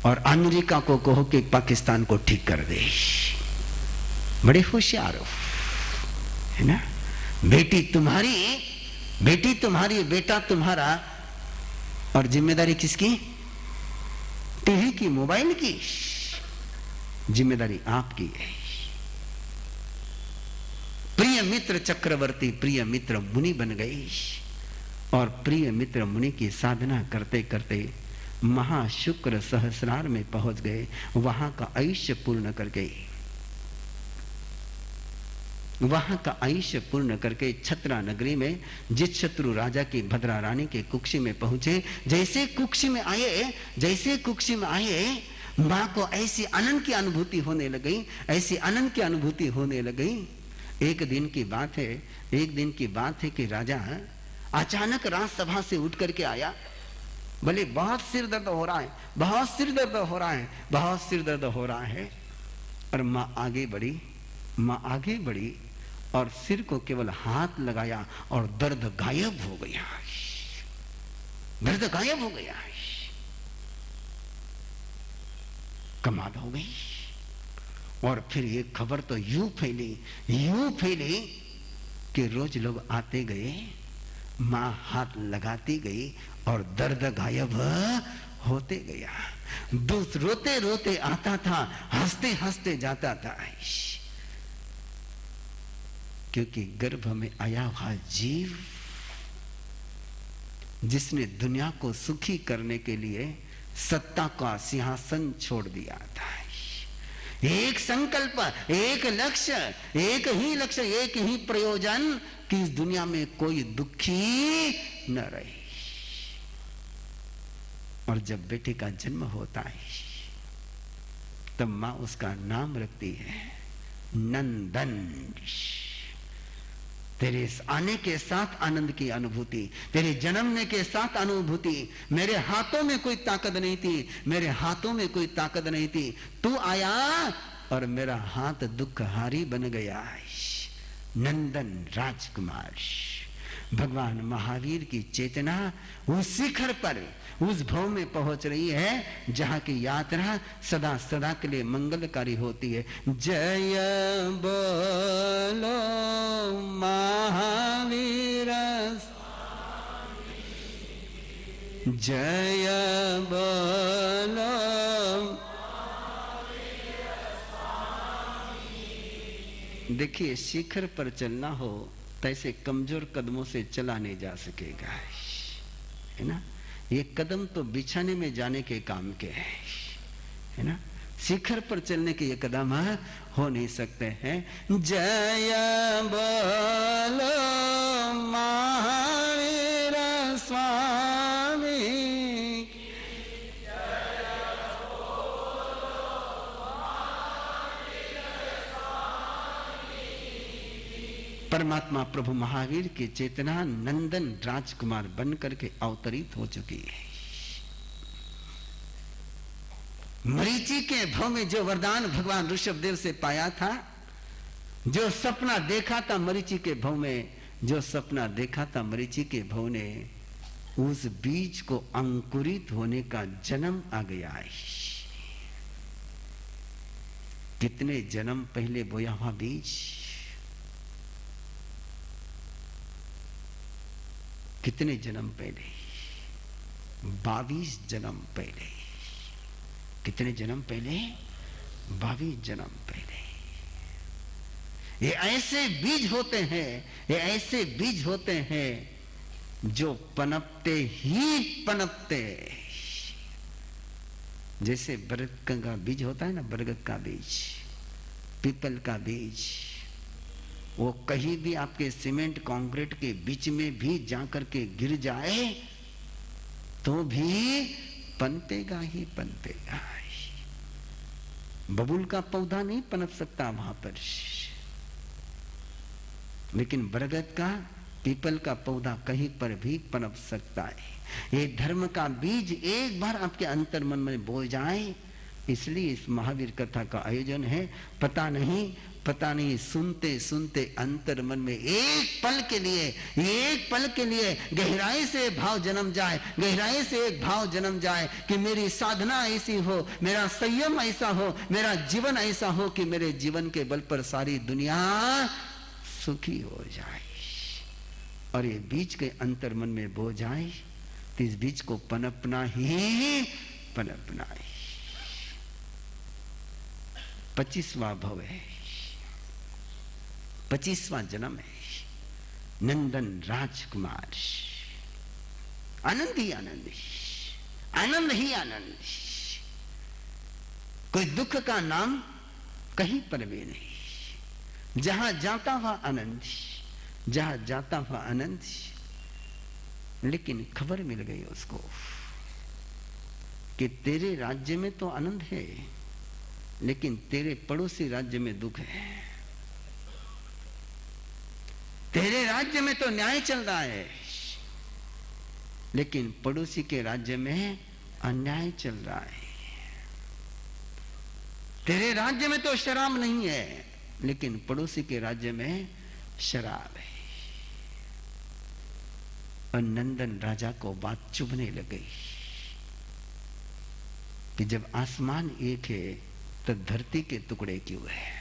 और अमेरिका को कहो कि पाकिस्तान को ठीक कर दे। बड़े होशियार हो, है ना। बेटी तुम्हारी, बेटा तुम्हारा, और जिम्मेदारी किसकी? टीवी की, मोबाइल की। जिम्मेदारी आपकी है। प्रिय मित्र चक्रवर्ती प्रिय मित्र मुनि बन गई, और प्रिय मित्र मुनि की साधना करते करते महाशुक्र सहस्रार में पहुंच गए। वहां का आयुष्य पूर्ण कर गई। वहां का आयुष्य पूर्ण करके छत्रा नगरी में जिस शत्रु राजा की भद्रा रानी के कुक्षी में पहुंचे, जैसे कुक्षी में आए मां को ऐसी आनंद की अनुभूति होने लगी, एक दिन की बात है कि राजा अचानक राजसभा से उठ करके आया। बोले बहुत सिर दर्द हो रहा है। और मां आगे बढ़ी और सिर को केवल हाथ लगाया और दर्द गायब हो गया। कमाल हो गई। और फिर ये खबर तो यूं फैली कि रोज लोग आते गए, मां हाथ लगाती गई और दर्द गायब होते गया। दूध रोते रोते आता था, हंसते हंसते जाता था। क्योंकि गर्भ में आया हुआ जीव, जिसने दुनिया को सुखी करने के लिए सत्ता का सिंहासन छोड़ दिया था। एक संकल्प, एक लक्ष्य, एक ही प्रयोजन कि इस दुनिया में कोई दुखी न रहे। और जब बेटे का जन्म होता है तब मां उसका नाम रखती है नंदन। तेरे आने के साथ आनंद की अनुभूति, तेरे जन्मने के साथ अनुभूति। मेरे हाथों में कोई ताकत नहीं थी, तू आया और मेरा हाथ दुखहारी बन गया। नंदन राजकुमार। भगवान महावीर की चेतना उस शिखर पर, उस भव में पहुंच रही है जहां की यात्रा सदा सदा के लिए मंगलकारी होती है। जय बोलो महावीर, जय बोलो। देखिए, शिखर पर चलना हो तैसे कमजोर कदमों से चला नहीं जा सकेगा, है ना। ये कदम तो बिछाने में जाने के काम के है ना। शिखर पर चलने के ये कदम हो नहीं सकते हैं। जय बोलो महावीर स्वामी, परमात्मा प्रभु महावीर की चेतना नंदन राजकुमार बन करके अवतरित हो चुकी है। मरीचि के भव में जो वरदान भगवान ऋषभदेव से पाया था, जो सपना देखा था मरीचि के भव में, मरीचि के भव ने, उस बीज को अंकुरित होने का जन्म आ गया है। कितने जन्म पहले बोया हुआ बीज, कितने जन्म पहले, 22 जन्म पहले। कितने जन्म पहले? 22 जन्म पहले। ये ऐसे बीज होते हैं जो पनपते ही पनपते। जैसे बरगद का बीज होता है ना, बरगद का बीज, पीपल का बीज, वो कहीं भी आपके सीमेंट कंक्रीट के बीच में भी जाकर के गिर जाए तो भी पनपेगा ही पनपेगा। बबूल का पौधा नहीं पनप सकता वहां पर, लेकिन बरगद का, पीपल का पौधा कहीं पर भी पनप सकता है। ये धर्म का बीज एक बार आपके अंतर मन में बो जाए इसलिए इस महावीर कथा का आयोजन है। पता नहीं सुनते सुनते अंतर मन में एक पल के लिए गहराई से भाव जन्म जाए, गहराई से एक भाव जन्म जाए कि मेरी साधना ऐसी हो, मेरा संयम ऐसा हो, मेरा जीवन ऐसा हो कि मेरे जीवन के बल पर सारी दुनिया सुखी हो जाए। और ये बीज के अंतर मन में बो जाए तो इस बीज को पनपना ही 25वां भव है, 25वां जन्म है। नंदन राजकुमार, आनंद ही आनंद, आनंद ही आनंद। कोई दुख का नाम कहीं पर भी नहीं। जहां जाता हुआ आनंद, जहां जाता हुआ आनंद। लेकिन खबर मिल गई उसको कि तेरे राज्य में तो आनंद है, लेकिन तेरे पड़ोसी राज्य में दुख है। तेरे राज्य में तो न्याय चल रहा है, लेकिन पड़ोसी के राज्य में अन्याय चल रहा है। तेरे राज्य में तो शराब नहीं है, लेकिन पड़ोसी के राज्य में शराब है। और नंदन राजा को बात चुभने लग गई कि जब आसमान एक है तो धरती के टुकड़े क्यों है?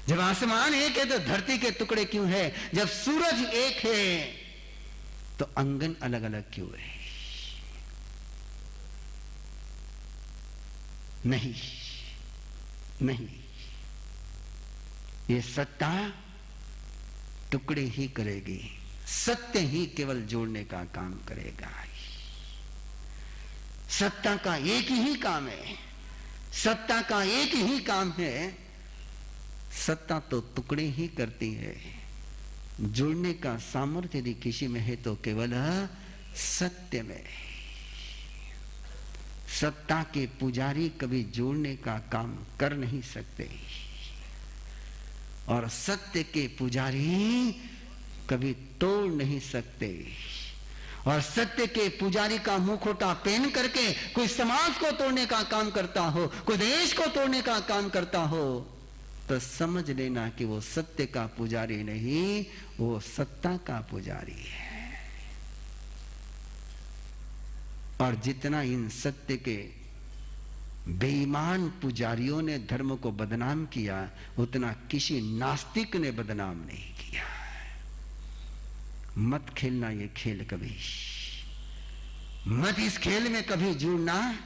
जब आसमान एक है तो धरती के टुकड़े क्यों है? जब सूरज एक है तो अंगन अलग अलग क्यों है? नहीं, ये सत्ता टुकड़े ही करेगी, सत्य ही केवल जोड़ने का काम करेगा। सत्ता का एक ही काम है, सत्ता का एक ही काम है। सत्ता तो टुकड़े ही करती है, जोड़ने का सामर्थ्य यदि किसी में है तो केवल सत्य में। सत्ता के पुजारी कभी जोड़ने का काम कर नहीं सकते, और सत्य के पुजारी कभी तोड़ नहीं सकते। और सत्य के पुजारी का मुखौटा पहन करके कोई समाज को तोड़ने का काम करता हो, कोई देश को तोड़ने का काम करता हो, तो समझ लेना कि वो सत्य का पुजारी नहीं, वो सत्ता का पुजारी है। और जितना इन सत्य के बेईमान पुजारियों ने धर्म को बदनाम किया, उतना किसी नास्तिक ने बदनाम नहीं किया। मत खेलना ये खेल कभी, मत इस खेल में कभी जुड़ना।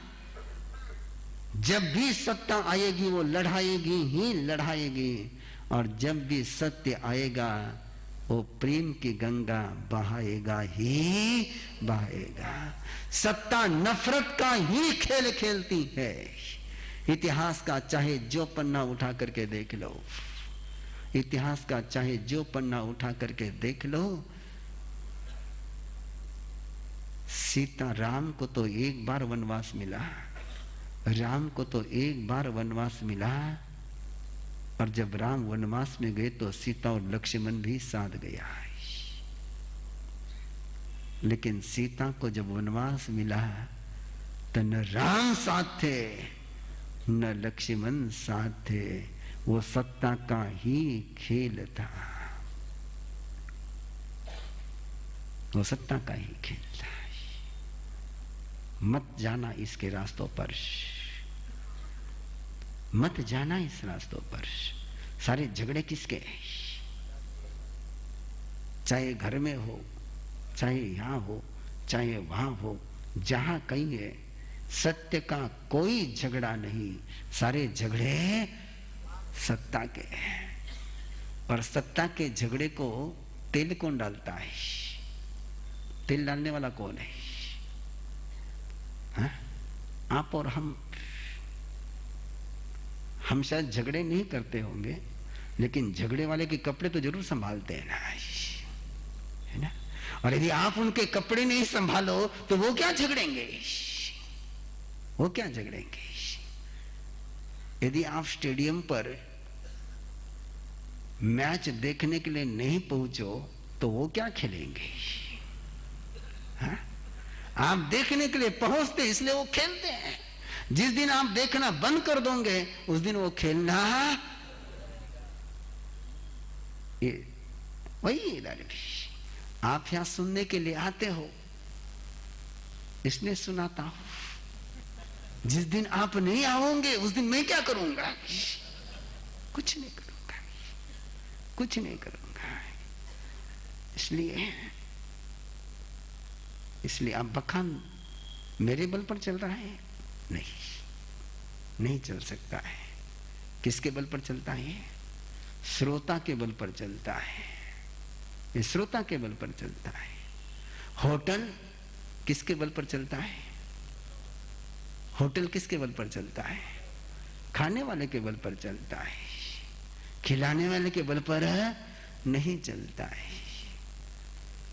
जब भी सत्ता आएगी वो लड़ाएगी ही लड़ाएगी, और जब भी सत्य आएगा वो प्रेम की गंगा बहाएगा ही बहाएगा। सत्ता नफरत का ही खेल खेलती है। इतिहास का चाहे जो पन्ना उठा करके देख लो, इतिहास का चाहे जो पन्ना उठा करके देख लो, सीता राम को तो एक बार वनवास मिला, राम को तो एक बार वनवास मिला, और जब राम वनवास में गए तो सीता और लक्ष्मण भी साथ गया। लेकिन सीता को जब वनवास मिला तो न राम साथ थे न लक्ष्मण साथ थे। वो सत्ता का ही खेल था, वो सत्ता का ही खेल था। मत जाना इसके रास्तों पर, मत जाना इस रास्तों पर। सारे झगड़े किसके? चाहे घर में हो, चाहे यहां हो, चाहे वहां हो, जहां कहीं है, सत्य का कोई झगड़ा नहीं। सारे झगड़े सत्ता के हैं। और सत्ता के झगड़े को तेल कौन डालता है? तेल डालने वाला कौन है? हाँ? आप और हम शायद झगड़े नहीं करते होंगे, लेकिन झगड़े वाले के कपड़े तो जरूर संभालते हैं ना, है ना? और यदि आप उनके कपड़े नहीं संभालो तो वो क्या झगड़ेंगे? वो क्या झगड़ेंगे? यदि आप स्टेडियम पर मैच देखने के लिए नहीं पहुंचो तो वो क्या खेलेंगे? हाँ? आप देखने के लिए पहुंचते इसलिए वो खेलते हैं। जिस दिन आप देखना बंद कर दोगे उस दिन वो खेलना वही। आप यहां सुनने के लिए आते हो, इसलिए सुनाता हूं। जिस दिन आप नहीं आओगे उस दिन मैं क्या करूंगा? कुछ नहीं करूंगा, कुछ नहीं करूंगा। इसलिए आप बखान मेरे बल पर चल रहा है? नहीं चल सकता है। किसके बल पर चलता है? श्रोता के बल पर चलता है। ये श्रोता के बल पर चलता है। होटल किसके बल पर चलता है? होटल किसके बल पर चलता है? खाने वाले के बल पर चलता है, खिलाने वाले के बल पर नहीं चलता है।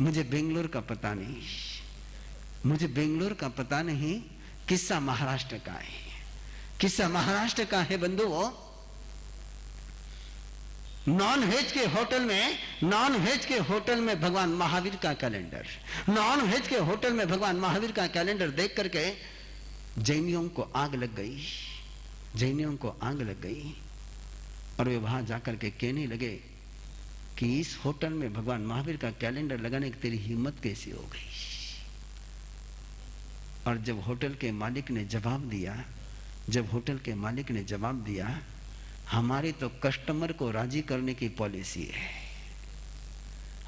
मुझे बेंगलोर का पता नहीं, मुझे बेंगलोर का पता नहीं, किस्सा महाराष्ट्र का है। किस्सा महाराष्ट्र का है बंधुओं। नॉन वेज के होटल में भगवान महावीर का कैलेंडर, नॉन वेज के होटल में भगवान महावीर का कैलेंडर देख करके जैनियों को आग लग गई, जैनियों को आग लग गई। और वे वहां जाकर के कहने लगे कि इस होटल में भगवान महावीर का कैलेंडर लगाने की तेरी हिम्मत कैसी हो गई? और जब होटल के मालिक ने जवाब दिया, हमारी तो कस्टमर को राजी करने की पॉलिसी है,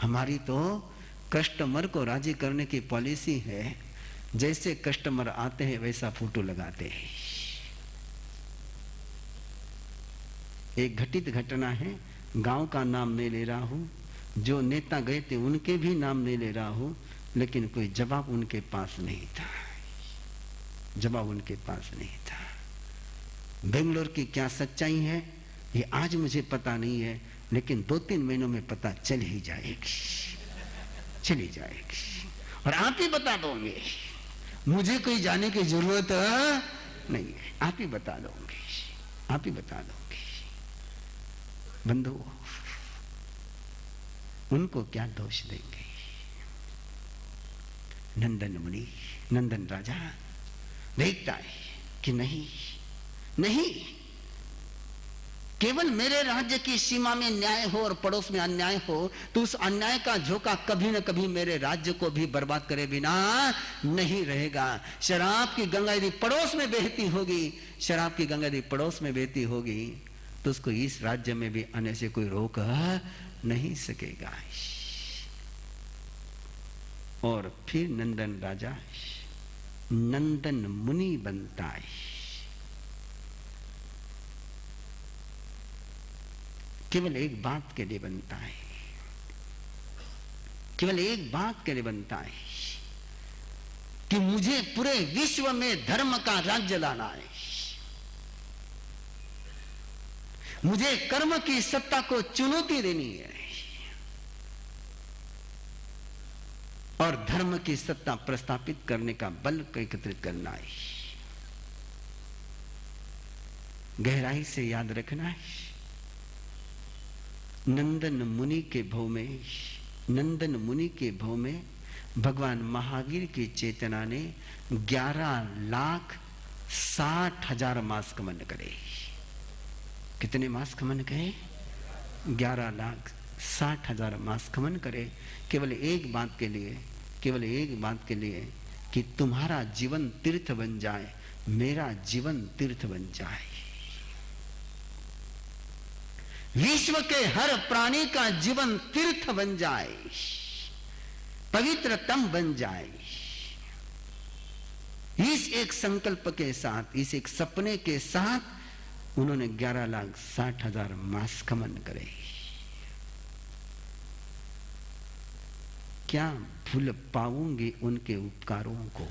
हमारी तो कस्टमर को राजी करने की पॉलिसी है। जैसे कस्टमर आते हैं वैसा फोटो लगाते हैं। एक घटित घटना है, गांव का नाम नहीं ले रहा हूं, जो नेता गए थे उनके भी नाम नहीं ले रहा हूं, लेकिन कोई जवाब उनके पास नहीं था, जवाब उनके पास नहीं था। बेंगलोर की क्या सच्चाई है ये आज मुझे पता नहीं है, लेकिन 2-3 महीनों में पता चल ही जाएगी, चली जाएगी। और आप ही बता दोगे, मुझे कोई जाने की जरूरत नहीं है, आप ही बता दोगे, आप ही बता दोगे। बंधु, उनको क्या दोष देंगे? नंदन मुनि, नंदन राजा देखता है कि नहीं, केवल मेरे राज्य की सीमा में न्याय हो और पड़ोस में अन्याय हो तो उस अन्याय का झोंका कभी न कभी मेरे राज्य को भी बर्बाद करे बिना नहीं रहेगा। शराब की गंगा यदि पड़ोस में बहती होगी, शराब की गंगा यदि पड़ोस में बहती होगी तो उसको इस राज्य में भी आने से कोई रोक नहीं सकेगा। और फिर नंदन राजा नंदन मुनि बनता है। केवल एक बात के लिए बनता है, केवल एक बात के लिए बनता है कि मुझे पूरे विश्व में धर्म का राज्य लाना है, मुझे कर्म की सत्ता को चुनौती देनी है और धर्म की सत्ता प्रस्थापित करने का बल एकत्रित करना है। गहराई से याद रखना है, नंदन मुनि के भव में भगवान महावीर की चेतना ने 11,60,000 मास गमन करे। कितने मास गमन करे? 11,60,000 मास गमन करे। केवल एक बात के लिए कि तुम्हारा जीवन तीर्थ बन जाए, मेरा जीवन तीर्थ बन जाए, विश्व के हर प्राणी का जीवन तीर्थ बन जाए, पवित्रतम बन जाए। इस एक संकल्प के साथ, इस एक सपने के साथ उन्होंने 11,60,000 मास गमन करे। क्या भूल पाऊंगी उनके उपकारों को?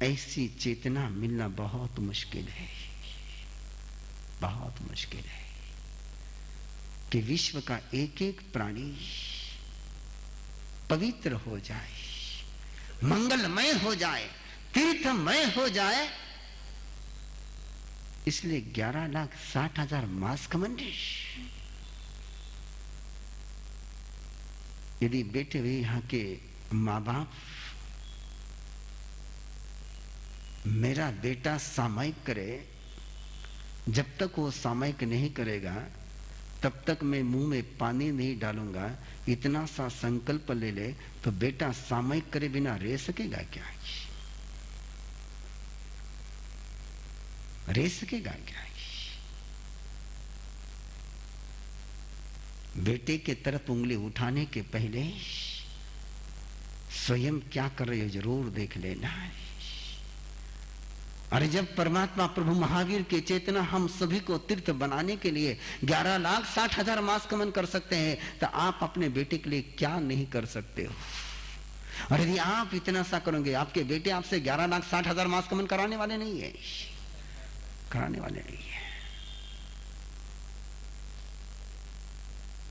ऐसी चेतना मिलना बहुत मुश्किल है, बहुत मुश्किल है कि विश्व का एक एक प्राणी पवित्र हो जाए, मंगलमय हो जाए, तीर्थमय हो जाए। इसलिए 11,60,000 मास गमन। यदि बेटे हुए यहाँ के माँ बाप मेरा बेटा सामायिक करे, जब तक वो सामायिक नहीं करेगा तब तक मैं मुंह में पानी नहीं डालूंगा, इतना सा संकल्प ले ले, तो बेटा सामायिक करे बिना रह सकेगा क्या? रह सकेगा क्या? बेटे के तरफ उंगली उठाने के पहले स्वयं क्या कर रहे हो जरूर देख लेना है। अरे जब परमात्मा प्रभु महावीर के चेतना हम सभी को तीर्थ बनाने के लिए 11,60,000 मास कमन कर सकते हैं, तो आप अपने बेटे के लिए क्या नहीं कर सकते हो? और यदि आप इतना सा करोगे, आपके बेटे आपसे 11,60,000 मास कमन कराने वाले नहीं है, कराने वाले नहीं है।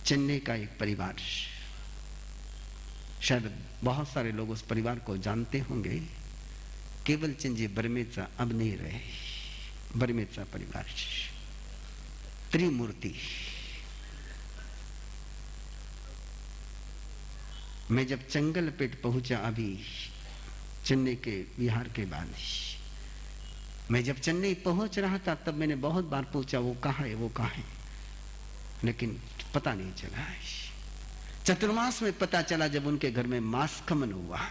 चेन्नई का एक परिवार, शायद बहुत सारे लोग उस परिवार को जानते होंगे, केवल चंद जी बरमेचा अब नहीं रहे। बरमेचा परिवार, त्रिमूर्ति। मैं जब चंगलपेट पहुंचा अभी चेन्नई के बिहार के बाद, मैं जब चेन्नई पहुंच रहा था तब मैंने बहुत बार पूछा वो कहाँ है, वो कहाँ है, लेकिन पता नहीं चला। चतुर्मास में पता चला जब उनके घर में मास कमन हुआ।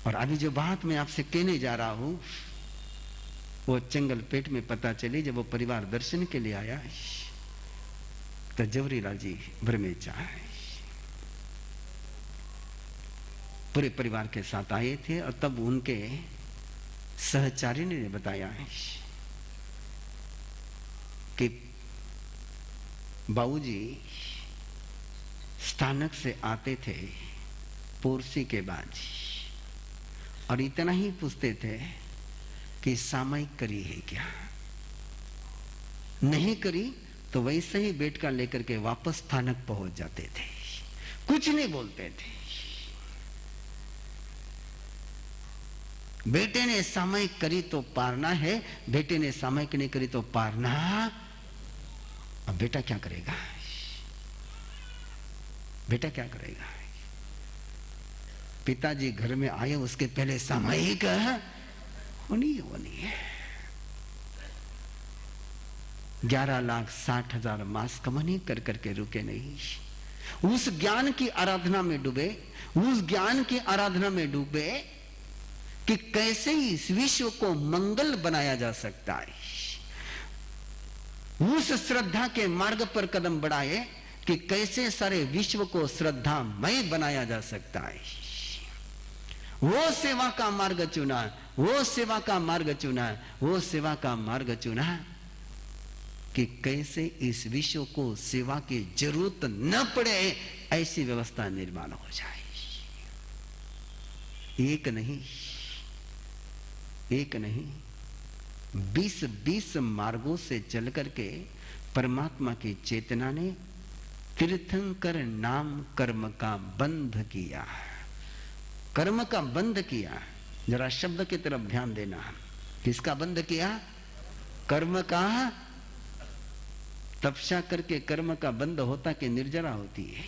और अभी जो बात मैं आपसे कहने जा रहा हूं वो चंगलपेट में पता चली जब वो परिवार दर्शन के लिए आया तो जवरीलाल जी बरमेचा पूरे परिवार के साथ आए थे। और तब उनके सहचारी ने बताया कि बाबूजी स्थानक से आते थे पोरसी के बाद, और इतना ही पूछते थे कि सामायिक करी है क्या? नहीं करी तो वैसे ही बेटका लेकर के वापस स्थानक पहुंच जाते थे, कुछ नहीं बोलते थे। बेटे ने सामायिक करी तो पारना है, बेटे ने सामायिक नहीं करी तो पारना। अब बेटा क्या करेगा? बेटा क्या करेगा? पिताजी घर में आए उसके पहले सामायिक होनी है। 11,60,000 मास कमनी कर करके रुके नहीं। उस ज्ञान की आराधना में डूबे, उस ज्ञान की आराधना में डूबे कि कैसे इस विश्व को मंगल बनाया जा सकता है। उस श्रद्धा के मार्ग पर कदम बढ़ाए कि कैसे सारे विश्व को श्रद्धामय बनाया जा सकता है। वो सेवा का मार्ग चुना, वो सेवा का मार्ग चुना, वो सेवा का मार्ग चुना कि कैसे इस विश्व को सेवा की जरूरत न पड़े ऐसी व्यवस्था निर्माण हो जाए। एक नहीं 20 मार्गों से चल करके परमात्मा की चेतना ने तीर्थंकर नाम कर्म का बंध किया। कर्म का बंध किया। जरा शब्द की तरफ ध्यान देना। किसका बंध किया? कर्म का। तपस्या करके कर्म का बंध होता कि निर्जरा होती है?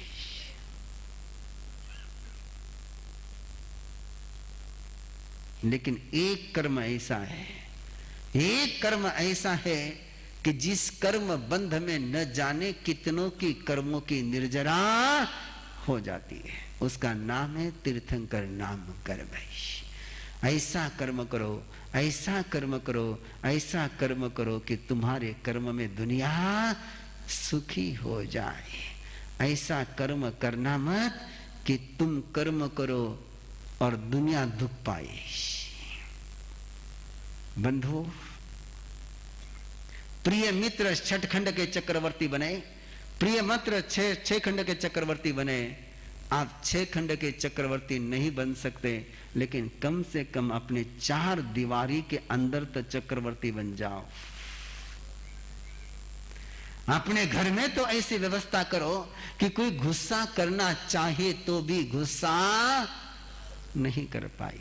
लेकिन एक कर्म ऐसा है, एक कर्म ऐसा है कि जिस कर्म बंध में न जाने कितनों की कर्मों की निर्जरा हो जाती है, उसका नाम है तीर्थंकर नाम कर्म। ऐसा कर्म करो, ऐसा कर्म करो, ऐसा कर्म करो कि तुम्हारे कर्म में दुनिया सुखी हो जाए। ऐसा कर्म करना मत कि तुम कर्म करो और दुनिया दुख पाए। बंधु, प्रिय मित्र 6 खंड के चक्रवर्ती बने, प्रिय मित्र 6 खंड के चक्रवर्ती बने। आप 6 खंड के चक्रवर्ती नहीं बन सकते, लेकिन कम से कम अपने 4 दीवारी के अंदर तो चक्रवर्ती बन जाओ। अपने घर में तो ऐसी व्यवस्था करो कि कोई गुस्सा करना चाहे तो भी गुस्सा नहीं कर पाई।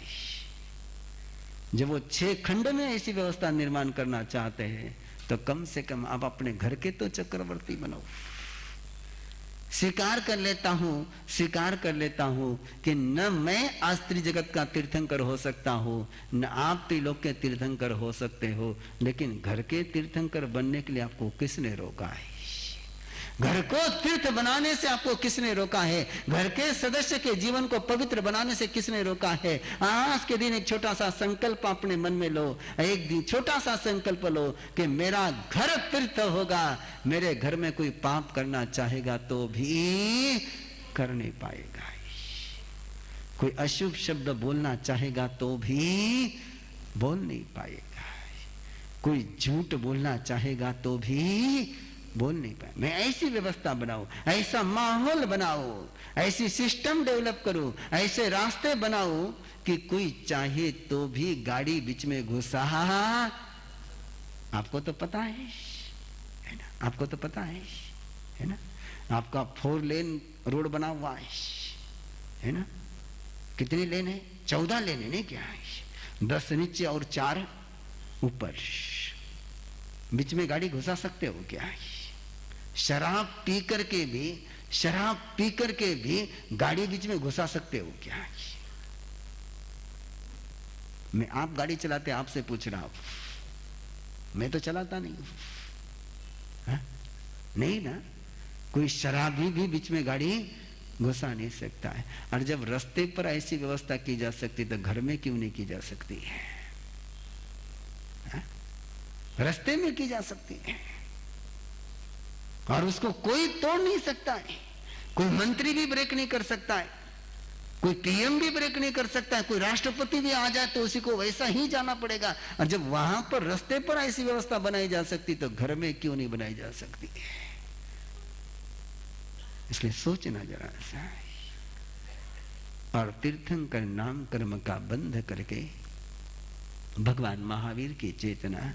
जब वो 6 खंड में ऐसी व्यवस्था निर्माण करना चाहते हैं तो कम से कम आप अपने घर के तो चक्रवर्ती बनो। स्वीकार कर लेता हूं कि न मैं आज त्रिजगत का तीर्थंकर हो सकता हूं, न आप त्रिलोक के तीर्थंकर हो सकते हो, लेकिन घर के तीर्थंकर बनने के लिए आपको किसने रोका है? घर को तीर्थ बनाने से आपको किसने रोका है? घर के सदस्य के जीवन को पवित्र बनाने से किसने रोका है? आज के दिन एक छोटा सा संकल्प अपने मन में लो, एक दिन छोटा सा संकल्प लो कि मेरा घर तीर्थ होगा। मेरे घर में कोई पाप करना चाहेगा तो भी कर नहीं पाएगा, कोई अशुभ शब्द बोलना चाहेगा तो भी बोल नहीं पाएगा, कोई झूठ बोलना चाहेगा तो भी बोल नहीं पाए। मैं ऐसी व्यवस्था बनाऊं, ऐसा माहौल बनाऊं, ऐसी सिस्टम डेवलप करूं, ऐसे रास्ते बनाऊं कि कोई चाहे तो भी गाड़ी बीच में घुसा। आपको तो पता है ना? आपको तो पता है ना? आपका 4 लेन रोड बना हुआ है ना? कितनी लेन है? 14 लेन है नहीं क्या है? 10 नीचे और 4 ऊपर। बीच में गाड़ी घुसा सकते हो क्या? शराब पी करके भी गाड़ी बीच में घुसा सकते हो क्या? मैं आप गाड़ी चलाते आपसे पूछ रहा हूं, मैं तो चलाता नहीं हूं, नहीं ना? कोई शराबी भी बीच में गाड़ी घुसा नहीं सकता है। और जब रास्ते पर ऐसी व्यवस्था की जा सकती तो घर में क्यों नहीं की जा सकती है? रास्ते में की जा सकती है और उसको कोई तोड़ नहीं सकता है। कोई मंत्री भी ब्रेक नहीं कर सकता है, कोई पीएम भी ब्रेक नहीं कर सकता है, कोई राष्ट्रपति भी आ जाए तो उसी को वैसा ही जाना पड़ेगा। और जब वहां पर रास्ते पर ऐसी व्यवस्था बनाई जा सकती तो घर में क्यों नहीं बनाई जा सकती? इसलिए सोचना जरा सा। और तीर्थंकर नाम कर्म का बंध करके भगवान महावीर की चेतना